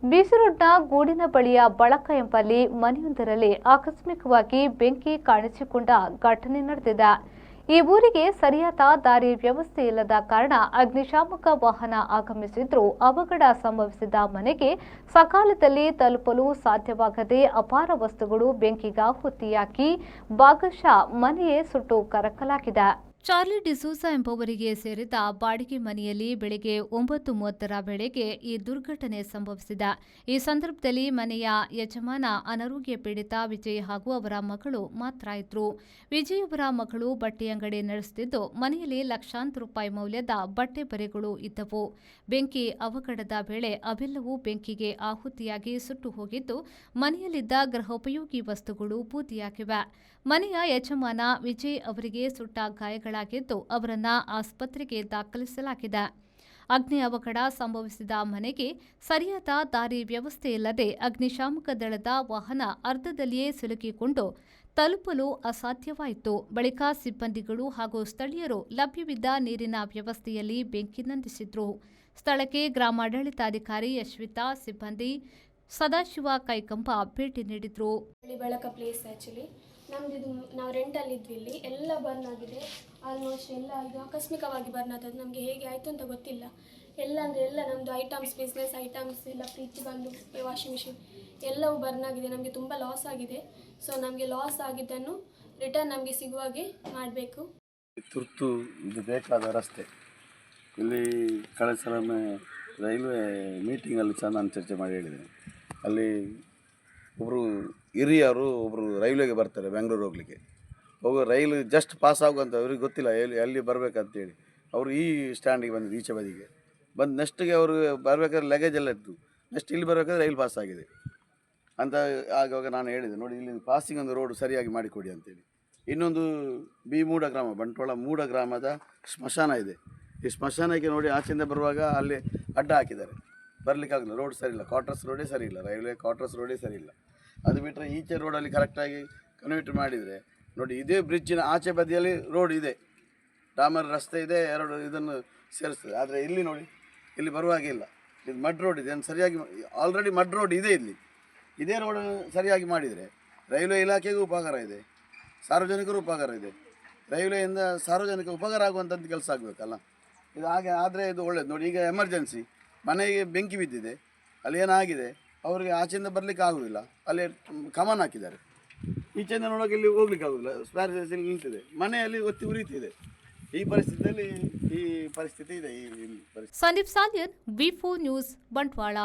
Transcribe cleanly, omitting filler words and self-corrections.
ಬೀಸರೂಡ್ನ ಗೂಡಿನ ಬಳಿಯ ಬಳಕ ಎಂಬಲ್ಲಿ ಮನೆಯೊಂದರಲ್ಲಿ ಆಕಸ್ಮಿಕವಾಗಿ ಬೆಂಕಿ ಕಾಣಿಸಿಕೊಂಡ ಘಟನೆ ನಡೆದಿದೆ. ಈ ಊರಿಗೆ ಸರಿಯಾದ ದಾರಿ ವ್ಯವಸ್ಥೆ ಇಲ್ಲದ ಕಾರಣ ಅಗ್ನಿಶಾಮಕ ವಾಹನ ಆಗಮಿಸಿದ್ರೂ ಅವಘಡ ಸಂಭವಿಸಿದ ಮನೆಗೆ ಸಕಾಲದಲ್ಲಿ ತಲುಪಲು ಸಾಧ್ಯವಾಗದೆ ಅಪಾರ ವಸ್ತುಗಳು ಬೆಂಕಿಗಾಹುತಿಯಾಗಿ ಭಾಗಶಃ ಮನೆಯೇ ಸುಟ್ಟು ಕರಕಲಾಗಿದೆ. ಚಾರ್ಲಿ ಡಿಸೂಸಾ ಎಂಬುವರಿಗೆ ಸೇರಿದ ಬಾಡಿಗೆ ಮನೆಯಲ್ಲಿ ಬೆಳಗ್ಗೆ 9:30 ವೇಳೆಗೆ ಈ ದುರ್ಘಟನೆ ಸಂಭವಿಸಿದೆ. ಈ ಸಂದರ್ಭದಲ್ಲಿ ಮನೆಯ ಯಜಮಾನ ಅನಾರೋಗ್ಯ ಪೀಡಿತ ವಿಜಯ್ ಹಾಗೂ ಅವರ ಮಗಳು ಮಾತ್ರ ಇದ್ರು. ವಿಜಯ್ ಅವರ ಮಗಳು ಬಟ್ಟೆ ಅಂಗಡಿ ನಡೆಸುತ್ತಿದ್ದು ಮನೆಯಲ್ಲಿ ಲಕ್ಷಾಂತರ ರೂಪಾಯಿ ಮೌಲ್ಯದ ಬಟ್ಟೆ ಬರೆಗಳು ಇದ್ದವು. ಬೆಂಕಿ ಅವಘಡದ ವೇಳೆ ಅವೆಲ್ಲವೂ ಬೆಂಕಿಗೆ ಆಹುತಿಯಾಗಿ ಸುಟ್ಟು ಹೋಗಿದ್ದು ಮನೆಯಲ್ಲಿದ್ದ ಗೃಹೋಪಯೋಗಿ ವಸ್ತುಗಳು ಬೂದಿಯಾಗಿವೆ. ಮನೆಯ ಯಜಮಾನ ವಿಜಯ್ ಅವರಿಗೆ ಸುಟ್ಟ ಗಾಯಗಳಾಗಿದ್ದು ಅವರನ್ನ ಆಸ್ಪತ್ರೆಗೆ ದಾಖಲಿಸಲಾಗಿದೆ. ಅಗ್ನಿ ಅವಘಡ ಸಂಭವಿಸಿದ ಮನೆಗೆ ಸರಿಯಾದ ದಾರಿ ವ್ಯವಸ್ಥೆ ಇಲ್ಲದೆ ಅಗ್ನಿಶಾಮಕ ದಳದ ವಾಹನ ಅರ್ಧದಲ್ಲಿಯೇ ಸಿಲುಕಿಕೊಂಡು ತಲುಪಲು ಅಸಾಧ್ಯವಾಯಿತು. ಬಳಿಕ ಸಿಬ್ಬಂದಿಗಳು ಹಾಗೂ ಸ್ಥಳೀಯರು ಲಭ್ಯವಿದ್ದ ನೀರಿನ ವ್ಯವಸ್ಥೆಯಲ್ಲಿ ಬೆಂಕಿ ನಂದಿಸಿದ್ರು. ಸ್ಥಳಕ್ಕೆ ಗ್ರಾಮಾಡಳಿತಾಧಿಕಾರಿ ಯಶ್ವಿತಾ, ಸಿಬ್ಬಂದಿ ಸದಾಶಿವ ಕೈಕಂಬ ಭೇಟಿ ನೀಡಿದ್ರು. ನಮ್ದು ನಾವು ರೆಂಟಲ್ಲಿ ಇದ್ವಿ. ಇಲ್ಲಿ ಎಲ್ಲ ಬರ್ನ್ ಆಗಿದೆ. ಆಲ್ಮೋಸ್ಟ್ ಎಲ್ಲ ಇದು ಆಕಸ್ಮಿಕವಾಗಿ ಬರ್ನ್ ಆದದ್ದು. ನಮಗೆ ಹೇಗೆ ಆಯಿತು ಅಂತ ಗೊತ್ತಿಲ್ಲ. ಎಲ್ಲ ಅಂದರೆ ಎಲ್ಲ ನಮ್ಮದು ಐಟಮ್ಸ್, ಬಿಸ್ನೆಸ್ ಐಟಮ್ಸ್ ಎಲ್ಲ, ಫ್ರಿಜ್ ಬಂದು, ವಾಷಿಂಗ್ ಮಿಷಿನ್ ಎಲ್ಲವೂ ಬರ್ನ್ ಆಗಿದೆ. ನಮಗೆ ತುಂಬ ಲಾಸ್ ಆಗಿದೆ. ಸೊ ನಮಗೆ ಲಾಸ್ ಆಗಿದ್ದನ್ನು ರಿಟರ್ನ್ ನಮಗೆ ಸಿಗುವಾಗೆ ಮಾಡಬೇಕು. ತುರ್ತು ಇದು ಬೇಕಾದ ರಸ್ತೆ. ಇಲ್ಲಿ ಕಳೆದ ಸಲ ರೈಲ್ವೆ ಮೀಟಿಂಗಲ್ಲಿ ನಾನು ಚರ್ಚೆ ಮಾಡಿ ಹೇಳಿದ್ದೇನೆ. ಅಲ್ಲಿ ಒಬ್ಬರು ಹಿರಿಯರು ಒಬ್ಬರು ರೈಲ್ವೆಗೆ ಬರ್ತಾರೆ ಬೆಂಗಳೂರು ಹೋಗಲಿಕ್ಕೆ. ರೈಲು ಜಸ್ಟ್ ಪಾಸ್ ಆಗುವಂಥ ಅವ್ರಿಗೆ ಗೊತ್ತಿಲ್ಲ ಎಲ್ಲಿ ಬರಬೇಕಂತೇಳಿ. ಅವರು ಈ ಸ್ಟ್ಯಾಂಡಿಗೆ ಬಂದಿದ್ದು, ಈಚೆ ಬದಿಗೆ ಬಂದು ನೆಕ್ಸ್ಟ್ಗೆ ಅವರು ಬರಬೇಕಾದ್ರೆ ಲಗೇಜ್ ಎಲ್ಲ ಇತ್ತು. ನೆಕ್ಸ್ಟ್ ಇಲ್ಲಿ ಬರಬೇಕಾದ್ರೆ ರೈಲು ಪಾಸ್ ಆಗಿದೆ ಅಂತ ಆಗುವಾಗ ನಾನು ಹೇಳಿದೆ, ನೋಡಿ ಇಲ್ಲಿ ಪಾಸಿಂಗ್ ಒಂದು ರೋಡ್ ಸರಿಯಾಗಿ ಮಾಡಿಕೊಡಿ ಅಂತೇಳಿ. ಇನ್ನೊಂದು ಮೂಡ ಗ್ರಾಮ, ಬಂಟ್ವಾಳ ಮೂಡ ಗ್ರಾಮದ ಸ್ಮಶಾನ ಇದೆ. ಈ ಸ್ಮಶಾನಕ್ಕೆ ನೋಡಿ ಆಚೆಯಿಂದ ಬರುವಾಗ ಅಲ್ಲಿ ಅಡ್ಡ ಹಾಕಿದ್ದಾರೆ, ಬರಲಿಕ್ಕಾಗಲ್ಲ. ರೋಡ್ ಸರಿ ಇಲ್ಲ, ಕ್ವಾರ್ಟರ್ಸ್ ರೋಡೇ ಸರಿ ಇಲ್ಲ, ರೈಲ್ವೆ ಕ್ವಾರ್ಟರ್ಸ್ ರೋಡೇ ಸರಿ ಇಲ್ಲ. ಅದು ಬಿಟ್ಟರೆ ಈಚೆ ರೋಡಲ್ಲಿ ಕರೆಕ್ಟಾಗಿ ಕನ್ವರ್ಟ್ ಮಾಡಿದರೆ ನೋಡಿ, ಇದೇ ಬ್ರಿಡ್ಜಿನ ಆಚೆ ಬದಿಯಲ್ಲಿ ರೋಡ್ ಇದೆ, ಡಾಮರ್ ರಸ್ತೆ ಇದೆ, ಎರಡು ಇದನ್ನು ಸೇರಿಸ್ತದೆ. ಆದರೆ ಇಲ್ಲಿ ನೋಡಿ, ಇಲ್ಲಿ ಬರುವ ಹಾಗೆ ಇಲ್ಲ. ಇದು ಮಡ್ ರೋಡ್ ಇದೆ, ಸರಿಯಾಗಿ ಆಲ್ರೆಡಿ ಮಡ್ ರೋಡ್ ಇದೆ. ಇಲ್ಲಿ ಇದೇ ರೋಡನ್ನು ಸರಿಯಾಗಿ ಮಾಡಿದರೆ ರೈಲ್ವೆ ಇಲಾಖೆಗೂ ಉಪಕಾರ ಇದೆ, ಸಾರ್ವಜನಿಕರು ಉಪಕಾರ ಇದೆ. ರೈಲ್ವೆಯಿಂದ ಸಾರ್ವಜನಿಕ ಉಪಕಾರ ಆಗುವಂಥದ್ದು ಕೆಲಸ ಆಗಬೇಕಲ್ಲ. ಇದು ಹಾಗೆ ಆದರೆ ಇದು ಒಳ್ಳೆಯದು. ನೋಡಿ, ಈಗ ಎಮರ್ಜೆನ್ಸಿ ಮನೆಗೆ ಬೆಂಕಿ ಬಿದ್ದಿದೆ, ಅಲ್ಲಿ ಏನಾಗಿದೆ, ಅವರಿಗೆ ಆಚೆಯಿಂದ ಬರಲಿಕ್ಕೆ ಆಗೋದಿಲ್ಲ. ಅಲ್ಲಿ ಕಮಾನ್ ಹಾಕಿದ್ದಾರೆ, ಈಚೆಯಿಂದ ನೋಡೋಕೆ ಇಲ್ಲಿ ಹೋಗ್ಲಿಕ್ಕೆ ಆಗೋದಿಲ್ಲ, ಸ್ಪೇರ್ ನಿಂತಿದೆ, ಮನೆಯಲ್ಲಿ ಒತ್ತಿ ಉರಿತಿದೆ. ಈ ಪರಿಸ್ಥಿತಿಯಲ್ಲಿ ಈ ಪರಿಸ್ಥಿತಿ ಇದೆ. ಈ ಪರಿಸ್ಥಿತಿ. ಸಂದೀಪ್ ಸಾಲ್ಯನ್, ವಿ4 ನ್ಯೂಸ್, ಬಂಟ್ವಾಳ.